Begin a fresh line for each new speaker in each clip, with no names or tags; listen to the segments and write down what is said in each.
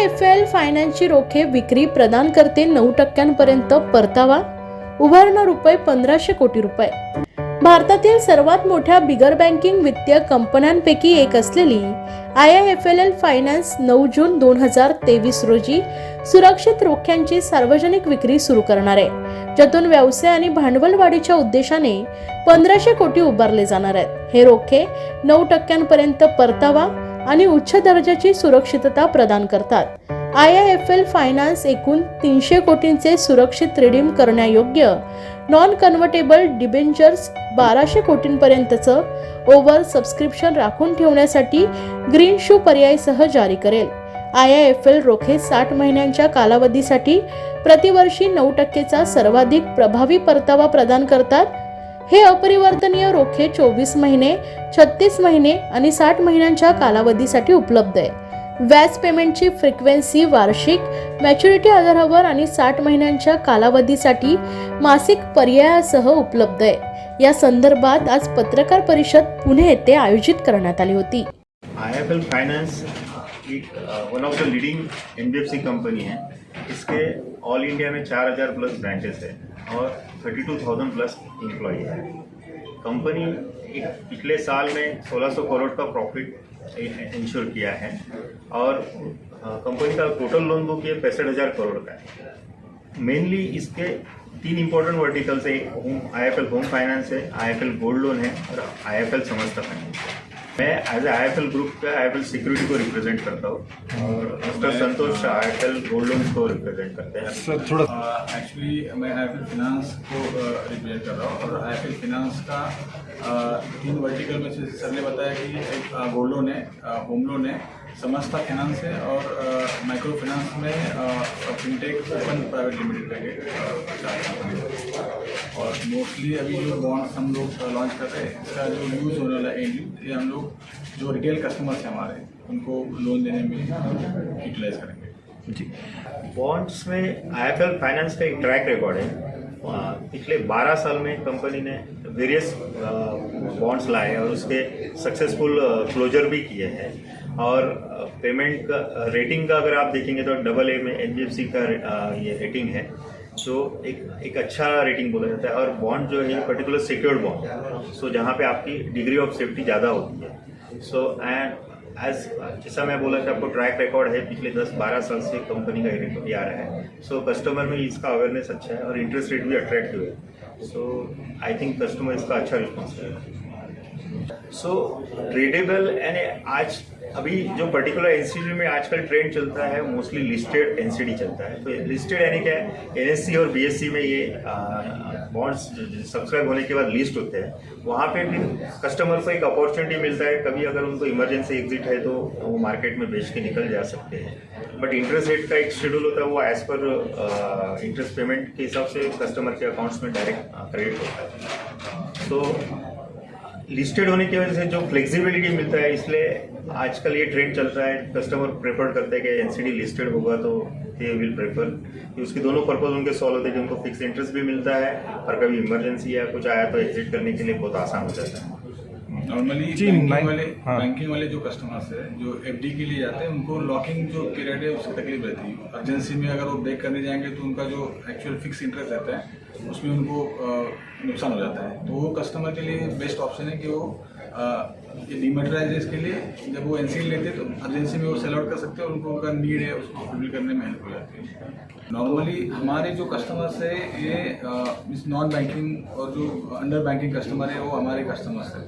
IIFL फायनान्सची रोखे विक्री प्रदान करते 9% परतावा, उभारणार रुपये 1500 कोटी रुपये। भारतातील सर्वात मोठ्या बिगर बँकिंग वित्तीय कंपन्यांपैकी एक असलेली IIFL फायनान्स 9 जून 2023 रोजी सुरक्षित रोख्यांची सार्वजनिक विक्री सुरू करणार आहे, ज्यातून व्यवसाय आणि भांडवल वाढीच्या उद्देशाने 1500 कोटी उभारले जाणार आहेत। हे रोखे 9% परतावा आणि उच्च दर्जाची सुरक्षितता प्रदान करतात। IIFL फायनान्स एकूण 300 कोटींचे सुरक्षित रिडीम करण्यायोग्य नॉन कन्व्हर्टेबल डिबेंचर्स 1200 कोटींपर्यंतचं ओव्हर सबस्क्रिप्शन राखून ठेवण्यासाठी ग्रीन शू पर्यायासह जारी करेल। IIFL रोखे 60 महिन्यांच्या कालावधीसाठी प्रतिवर्षी 9%चा सर्वाधिक प्रभावी परतावा प्रदान करतात। हे अपरिवर्तनीय रोखे 24 महिने, 36 महिने आणि 60 महिन्यांच्या कालावधीसाठी उपलब्ध आहे। व्याज पेमेंटची फ्रिक्वेन्सी वार्षिक, मॅच्युरिटी आधारावर आणि 60 महिन्यांच्या कालावधीसाठी मासिक पर्यायासह उपलब्ध आहे। या संदर्भात आज पत्रकार परिषद पुणे येथे आयोजित करण्यात आली होती।
IIFL फाइनेंस एक one of the leading NBFC company है। इसके ऑल इंडिया में 4000 प्लस ब्रांचेस है और 32,000 प्लस एम्प्लॉई है। कंपनी पिछले साल में 1600 करोड़ का प्रॉफिट इंश्योर किया है और कंपनी का टोटल लोन बुक ये 65,000 करोड़ का है। मेनली इसके 3 इंपॉर्टेंट वर्टिकल्स है, IIFL होम फाइनेंस है, IIFL गोल्ड लोन है और IIFL समस्त फाइनेंस है। मैं एज IIFL ग्रुप का IIFL सिक्योरिटी को रिप्रेजेंट करता हूँ और मिस्टर संतोष IIFL गोल्ड लोन को रिप्रेजेंट करते हैं।
सर थोड़ा एक्चुअली मैं IIFL फाइनेंस को रिप्रेजेंट कर रहा हूँ और IIFL फाइनेंस का 3 वर्टिकल में से सर ने बताया कि एक गोल्ड लोन है, होम लोन है, समस्ता फाइनेंस है और माइक्रो फाइनेंस में फिनटेक ओपन प्राइवेट लिमिटेड करके और मोस्टली अभी जो बॉन्ड्स हम लोग लॉन्च कर रहे हैं इसका जो यूज़ होने वाला है ये हम लोग जो रिटेल कस्टमर्स हैं हमारे उनको लोन देने में यूटिलाइज करेंगे।
जी, बॉन्ड्स में IIFL फाइनेंस का एक ट्रैक रिकॉर्ड है। पिछले 12 साल में कंपनी ने वेरियस बॉन्ड्स लाए और उसके सक्सेसफुल क्लोजर भी किए हैं और पेमेंट का रेटिंग का अगर आप देखेंगे तो AA में NBFC का ये रेटिंग है, जो एक अच्छा रेटिंग बोला जाता है। और बॉन्ड जो है पर्टिकुलर सिक्योर्ड बॉन्ड है, सो जहाँ पे आपकी डिग्री ऑफ सेफ्टी ज़्यादा होती है। सो एंड एज जैसा मैं बोला कि आपको ट्रैक रिकॉर्ड है पिछले 10-12 साल से कंपनी का ये आ रहा है। सो कस्टमर में इसका अवेयरनेस अच्छा है और इंटरेस्ट रेट भी अट्रैक्टिव है। सो आई थिंक कस्टमर इसका अच्छा रिस्पॉन्स करेगा। सो ट्रेडेबल यानी आज अभी जो पर्टिकुलर एनसीडी में आजकल ट्रेंड चलता है मोस्टली लिस्टेड एनसीडी चलता है। तो लिस्टेड यानी क्या है, NSE और BSE में ये बॉन्ड्स सब्सक्राइब होने के बाद लिस्ट होते हैं। वहाँ पे भी कस्टमर को एक अपॉर्चुनिटी मिलता है, कभी अगर उनको इमरजेंसी एग्जिट है तो वो मार्केट में बेच के निकल जा सकते हैं। बट इंटरेस्ट रेट का एक शेड्यूल होता है, वो एज पर इंटरेस्ट पेमेंट के हिसाब से कस्टमर के अकाउंट्स में डायरेक्ट क्रेडिट होता है। तो लिस्टेड होने की वजह से जो फ्लेक्सिबिलिटी मिलता है, इसलिए आजकल ये ट्रेंड चल रहा है। कस्टमर प्रेफर करते हैं कि एनसीडी लिस्टेड होगा तो दे विल प्रेफर कि उसके दोनों पर्पज उनके सॉल्व होते हैं कि उनको फिक्स इंटरेस्ट भी मिलता है और कभी इमरजेंसी या कुछ आया तो एग्जिट करने के लिए बहुत आसान हो जाता है।
नॉर्मली बैंकिंग वाले जो कस्टमर्स है जो FD के लिए जाते हैं उनको लॉकिंग जो पीरियड है उसकी तकलीफ रहती है। अर्जेंसी में अगर वो ब्रेक करने जाएंगे तो उनका जो एक्चुअल फिक्स इंटरेस्ट रहता है उसमें उनको नुकसान हो जाता है। तो वो कस्टमर के लिए बेस्ट ऑप्शन है कि वो ये डीमेटेरियलाइज के लिए जब वो NCD लेते हैं तो अर्जेंसी में वो सेल आउट कर सकते हैं और उनको उनका नीड है उसको फुलफिल करने में हेल्प हो जाती है। नॉर्मली हमारे जो कस्टमर्स है ये नॉन बैंकिंग और जो अंडर बैंकिंग कस्टमर है वो हमारे कस्टमर्स है।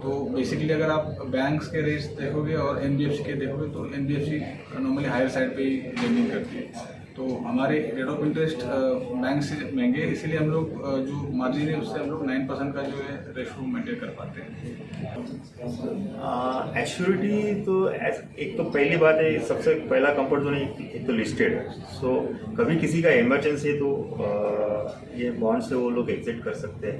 तो बेसिकली अगर आप बैंक्स के रेट्स देखोगे और NBFC के देखोगे तो NBFC नॉर्मली हायर साइड पे ही लेंडिंग करती है। तो हमारे रेट ऑफ इंटरेस्ट बैंक से महंगे है, इसीलिए हम लोग जो मार्जिन है उससे हम लोग 9% का जो है रेशो मेंटेन कर पाते हैं।
एश्योरिटी तो एक तो पहली बात है, सबसे पहला कंफर्ट जोन एक तो लिस्टेड है। सो कभी किसी का इमरजेंसी है तो ये बॉन्ड से वो लोग एग्जिट कर सकते हैं।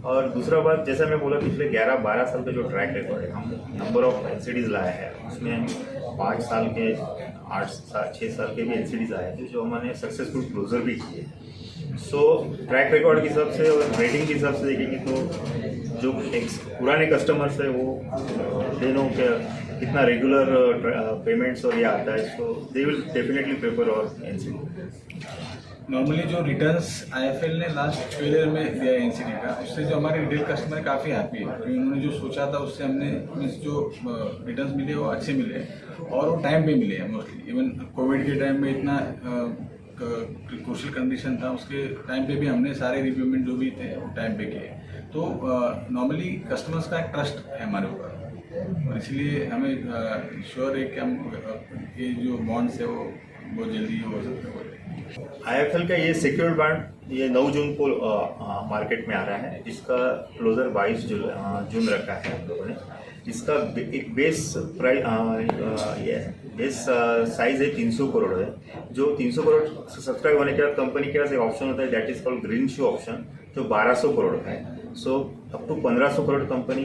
और दूसरा बात, जैसा मैं बोला पिछले 11-12 साल का जो ट्रैक रिकॉर्ड है, हम नंबर ऑफ NCDs लाए हैं, उसमें 5 साल के 6 साल के भी NCDs आए थे जो हमने सक्सेसफुल क्लोजर भी किए। सो ट्रैक रिकॉर्ड के हिसाब से और रेटिंग के हिसाब से देखेंगे तो जो पुराने कस्टमर्स है वो दोनों के इतना रेगुलर पेमेंट्स और ये आता है, सो दे विल डेफिनेटली प्रेफर और एनसीडी।
नॉर्मली जो रिटर्न्स आईएफएल ने लास्ट फेलियर में दिया है एनसीडी का, उससे जो हमारे रिटेल कस्टमर काफ़ी हैप्पी है, क्योंकि उन्होंने जो सोचा था उससे हमने मीन्स जो रिटर्न्स मिले वो अच्छे मिले और वो टाइम पे मिले हैं मोस्टली। इवन कोविड के टाइम में इतना क्रूशियल कंडीशन था, उसके टाइम पे भी हमने सारे रिपेमेंट जो भी थे वो टाइम पे किए। तो नॉर्मली कस्टमर्स का एक ट्रस्ट है हमारे ऊपर, और इसलिए हमें श्योर है कि हम ये जो बॉन्ड्स है वो बहुत जल्दी हो सकते हैं।
आईएफएल का ये सिक्योर्ड बॉन्ड ये 9 जून को मार्केट में आ रहा है, जिसका क्लोजर 22 जून रखा है हम लोगों ने। इसका एक बेस साइज है 300 करोड़ है। जो 300 करोड़ सब्सक्राइब होने के बाद कंपनी के पास एक ऑप्शन होता है, that is called green shoe option, जो 1200 करोड़ का है। So up to 1500 crore company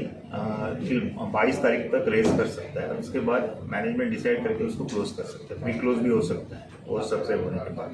22 तारीख तक रेज कर सकता है, और उसके बाद मैनेजमेंट डिसाइड करके उसको क्लोज कर सकता है, प्री क्लोज भी हो सकता है वो सब्सक्राइब होने के बाद।